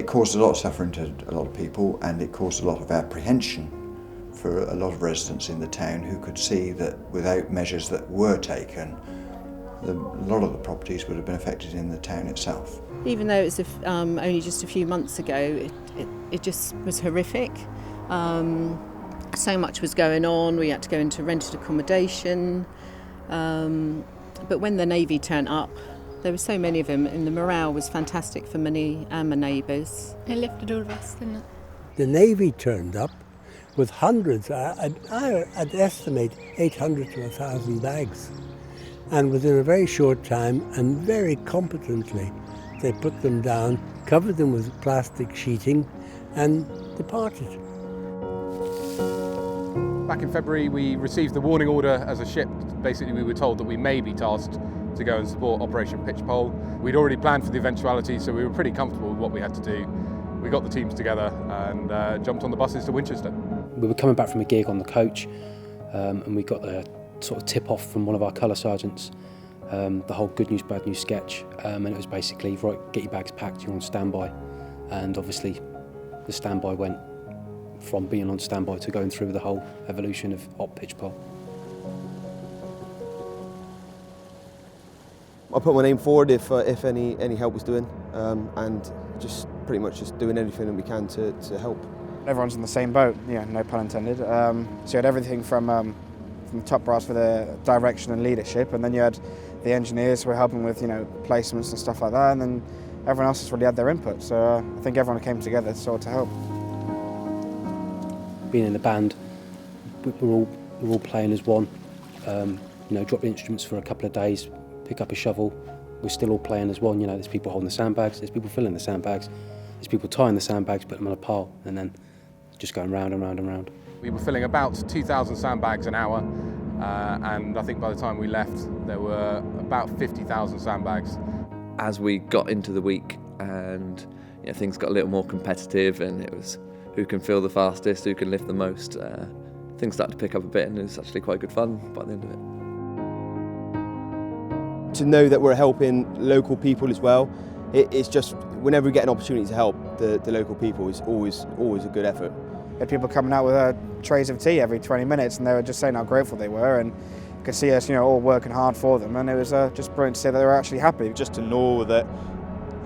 caused a lot of suffering to a lot of people, and it caused a lot of apprehension for a lot of residents in the town who could see that without measures that were taken, a lot of the properties would have been affected in the town itself. Even though it's only just a few months ago, it just was horrific. So much was going on. We had to go into rented accommodation. But when the Navy turned up, there were so many of them, and the morale was fantastic for me and my neighbours. It lifted all of us, didn't it? The Navy turned up with hundreds, I'd estimate 800 to 1,000 bags. And within a very short time, and very competently, they put them down, covered them with plastic sheeting, and departed. Back in February, we received the warning order as a ship. Basically, we were told that we may be tasked to go and support Operation Pitch Pole. We'd already planned for the eventuality, so we were pretty comfortable with what we had to do. We got the teams together and jumped on the buses to Winchester. We were coming back from a gig on the coach, and we got a sort of tip-off from one of our colour sergeants, the whole good news, bad news sketch, and it was basically, right, get your bags packed, you're on standby. And obviously, the standby went from being on standby to going through the whole evolution of hot pitch pole. I put my name forward if any help was doing, and just pretty much just doing anything that we can to help. Everyone's in the same boat, yeah, no pun intended. So you had everything from the top brass for the direction and leadership, and then you had the engineers who were helping with, placements and stuff like that, and then everyone else has really had their input. So I think everyone came together sort of to help. Being in the band, we're all playing as one. Drop the instruments for a couple of days, pick up a shovel. We're still all playing as one. There's people holding the sandbags, there's people filling the sandbags, there's people tying the sandbags, putting them on a pile, and then just going round and round and round. We were filling about 2,000 sandbags an hour, and I think by the time we left, there were about 50,000 sandbags. As we got into the week, and things got a little more competitive, and it was who can fill the fastest, who can lift the most. Things started to pick up a bit, and it was actually quite good fun by the end of it. To know that we're helping local people as well, it's just whenever we get an opportunity to help the local people, it's always a good effort. We had people coming out with trays of tea every 20 minutes, and they were just saying how grateful they were, and you could see us, all working hard for them, and it was just brilliant to see that they were actually happy. Just to know that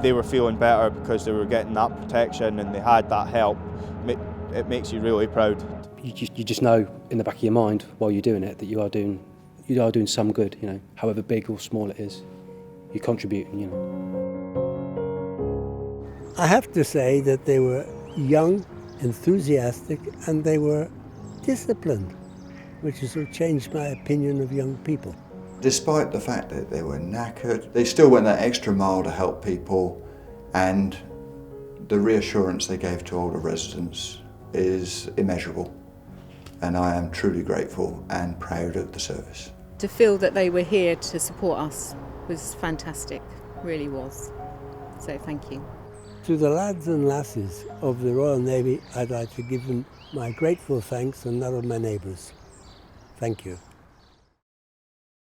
they were feeling better because they were getting that protection and they had that help, it makes you really proud. You just know in the back of your mind while you're doing it that you are doing some good, however big or small it is. You contribute, I have to say that they were young, enthusiastic, and they were disciplined, which has changed my opinion of young people. Despite the fact that they were knackered, they still went that extra mile to help people, and the reassurance they gave to older residents is immeasurable, and I am truly grateful and proud of the service. To feel that they were here to support us was fantastic, really was. So thank you. To the lads and lasses of the Royal Navy, I'd like to give them my grateful thanks and that of my neighbours. Thank you.